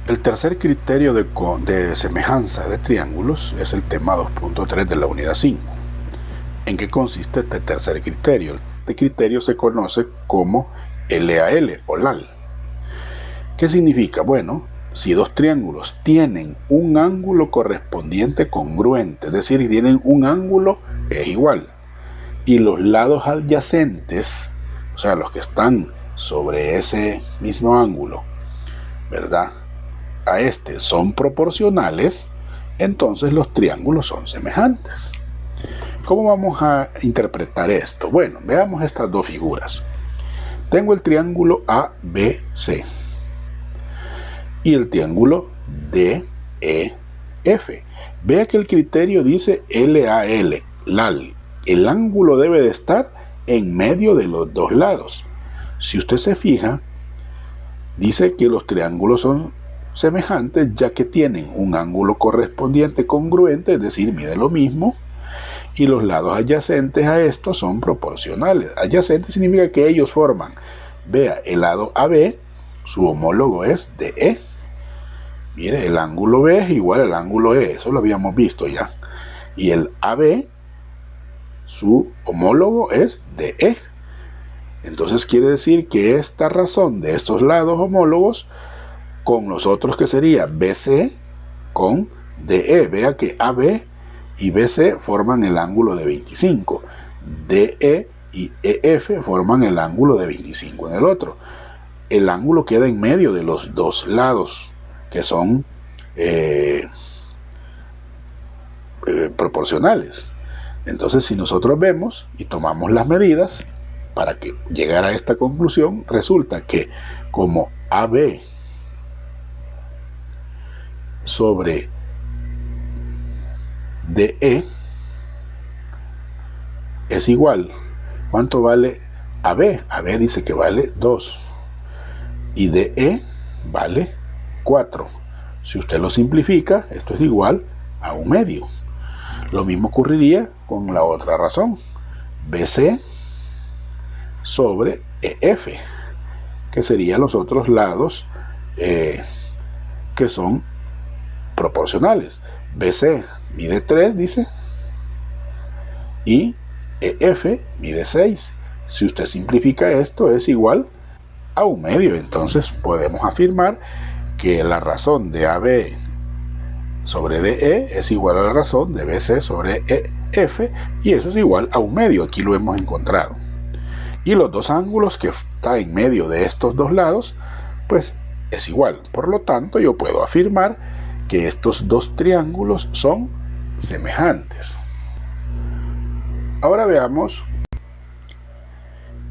El tercer criterio de semejanza de triángulos es el tema 2.3 de la unidad 5. ¿En qué consiste este tercer criterio? Este criterio se conoce como LAL o LAL. ¿Qué significa? Bueno, si dos triángulos tienen un ángulo correspondiente congruente, es decir, tienen un ángulo que es igual, y los lados adyacentes, o sea, los que están sobre ese mismo ángulo, ¿verdad?, a este son proporcionales, entonces los triángulos son semejantes. ¿Cómo vamos a interpretar esto? Bueno, veamos estas dos figuras. Tengo el triángulo ABC y el triángulo DEF. Vea que el criterio dice LAL, LAL. El ángulo debe de estar en medio de los dos lados. Si usted se fija, dice que los triángulos son semejantes ya que tienen un ángulo correspondiente congruente, es decir, mide lo mismo, y los lados adyacentes a estos son proporcionales. Adyacente significa que ellos forman, vea, el lado AB, su homólogo es DE. Mire, el ángulo B es igual al ángulo E, eso lo habíamos visto ya. Y el AB, su homólogo es DE. Entonces quiere decir que esta razón de estos lados homólogos con los otros que sería BC con DE, vea que AB y BC forman el ángulo de 25, DE y EF forman el ángulo de 25 en el otro. El ángulo queda en medio de los dos lados que son proporcionales. Entonces, si nosotros vemos y tomamos las medidas para que llegar a esta conclusión, resulta que como AB sobre DE es igual, ¿cuánto vale AB? AB dice que vale 2 y DE vale 4. Si usted lo simplifica, esto es igual a 1/2. Lo mismo ocurriría con la otra razón, BC sobre EF, que serían los otros lados que son proporcionales. BC mide 3, dice, y EF mide 6. Si usted simplifica esto, es igual a 1/2. Entonces podemos afirmar que la razón de AB sobre DE es igual a la razón de BC sobre EF, y eso es igual a 1/2. Aquí lo hemos encontrado. Y los dos ángulos que están en medio de estos dos lados, pues es igual. Por lo tanto, yo puedo afirmar que estos dos triángulos son semejantes. Ahora veamos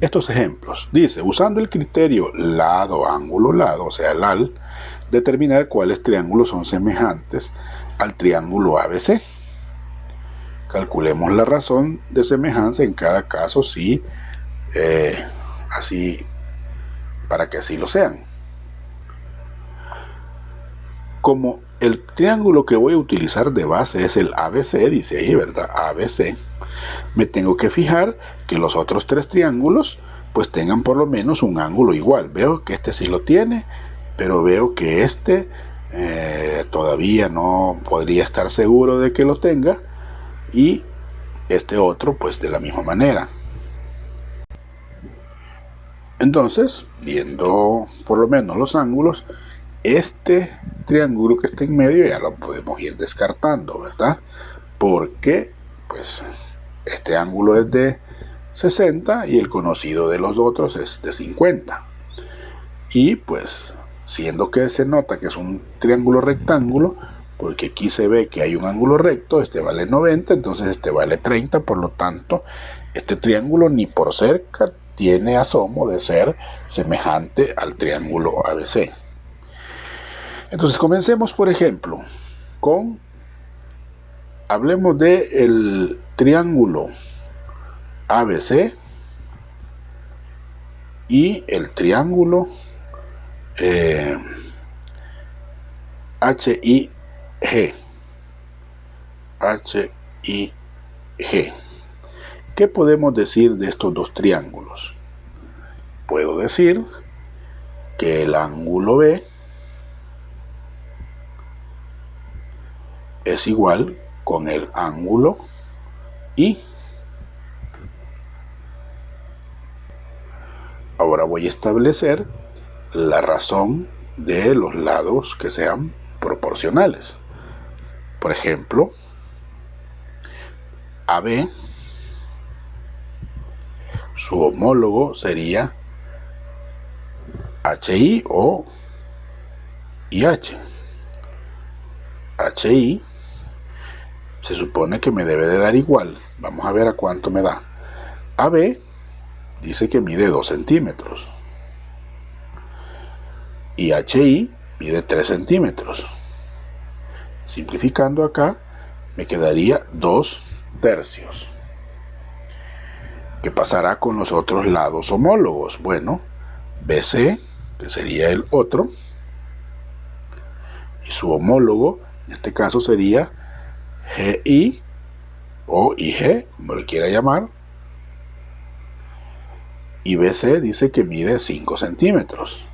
estos ejemplos. Dice, usando el criterio lado, ángulo, lado, o sea, LAL, determinar cuáles triángulos son semejantes al triángulo ABC. Calculemos la razón de semejanza en cada caso, si así, para que así lo sean. Como el triángulo que voy a utilizar de base es el ABC, dice ahí, ¿verdad? ABC, me tengo que fijar que los otros tres triángulos pues tengan por lo menos un ángulo igual. Veo que este sí lo tiene, pero veo que este todavía no podría estar seguro de que lo tenga, y este otro pues de la misma manera. Entonces, viendo por lo menos los ángulos, este triángulo que está en medio ya lo podemos ir descartando, ¿verdad? Porque pues este ángulo es de 60 y el conocido de los otros es de 50. Y pues, siendo que se nota que es un triángulo rectángulo, porque aquí se ve que hay un ángulo recto, este vale 90, entonces este vale 30, por lo tanto, este triángulo ni por cerca tiene asomo de ser semejante al triángulo ABC. Entonces comencemos, por ejemplo, hablemos del triángulo ABC y el triángulo HIG. ¿Qué podemos decir de estos dos triángulos? Puedo decir que el ángulo B es igual con el ángulo I. Ahora voy a establecer la razón de los lados que sean proporcionales. Por ejemplo, AB, su homólogo sería HI o IH. HI se supone que me debe de dar igual. Vamos a ver a cuánto me da. AB dice que mide 2 centímetros. Y HI mide 3 centímetros. Simplificando acá, me quedaría 2 tercios. ¿Qué pasará con los otros lados homólogos? Bueno, BC, que sería el otro, y su homólogo, en este caso sería GI o IG, como le quiera llamar, y BC dice que mide 5 centímetros.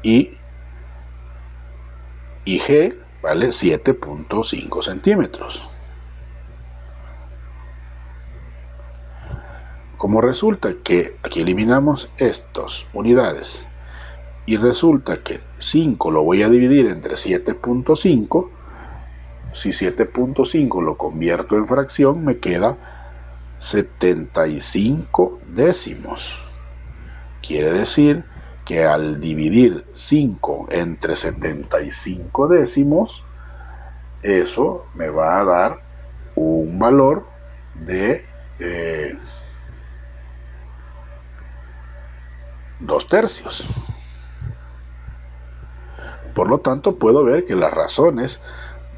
Y IG vale 7.5 centímetros. Como resulta que aquí eliminamos estas unidades y resulta que 5 lo voy a dividir entre 7.5, si 7.5 lo convierto en fracción me queda 75 décimos. Quiere decir que al dividir 5 entre 75 décimos, eso me va a dar un valor de 2 tercios. Por lo tanto, puedo ver que las razones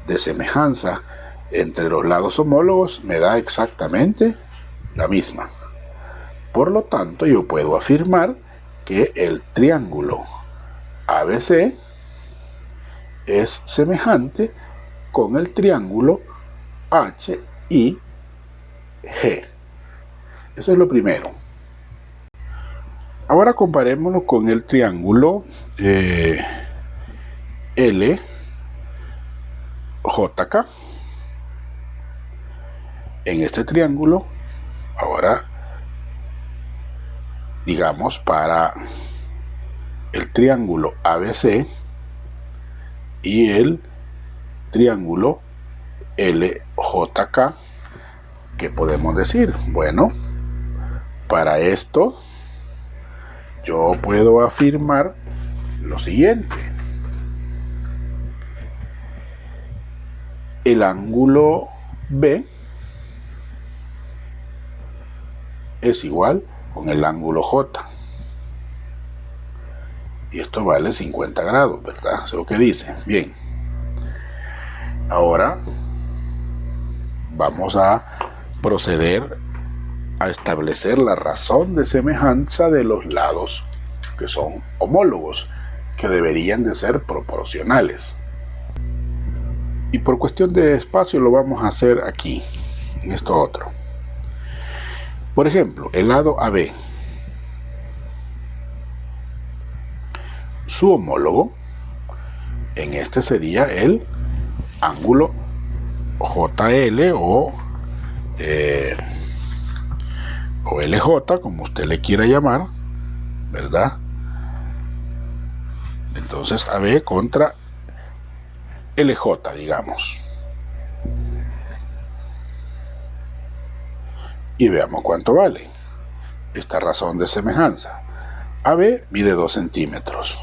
de semejanza entre los lados homólogos me da exactamente la misma. Por lo tanto, yo puedo afirmar que el triángulo ABC es semejante con el triángulo HIG. Eso es lo primero. Ahora comparémoslo con el triángulo LJK. En este triángulo, ahora digamos para el triángulo ABC y el triángulo LJK, ¿qué podemos decir? Bueno, para esto yo puedo afirmar lo siguiente: el ángulo B es igual con el ángulo J. Y esto vale 50 grados, ¿verdad? Eso es lo que dice. Bien. Ahora vamos a proceder a establecer la razón de semejanza de los lados que son homólogos, que deberían de ser proporcionales. Y por cuestión de espacio lo vamos a hacer aquí, en esto otro. Por ejemplo, el lado AB, su homólogo en este sería el ángulo JL o LJ, como usted le quiera llamar, ¿verdad? Entonces AB contra LJ, digamos. Y veamos cuánto vale esta razón de semejanza. AB mide 2 centímetros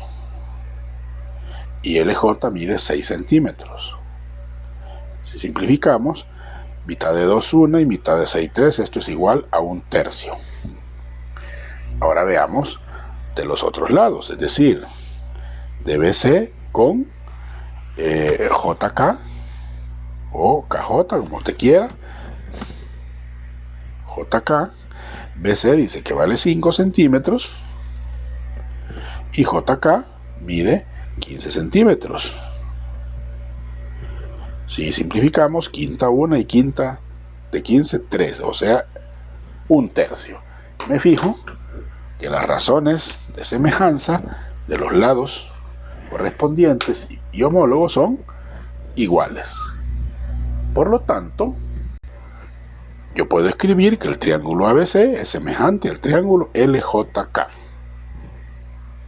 y LJ mide 6 centímetros. Si simplificamos, mitad de 2, 1 y mitad de 6, 3, esto es igual a 1 tercio. Ahora veamos de los otros lados, es decir, de BC con JK o KJ, como usted quiera. JK, BC dice que vale 5 centímetros y JK mide 15 centímetros. Si simplificamos, quinta 1 y quinta de 15, 3, o sea, 1 tercio. Me fijo que las razones de semejanza de los lados correspondientes y homólogos son iguales. Por lo tanto, yo puedo escribir que el triángulo ABC es semejante al triángulo LJK.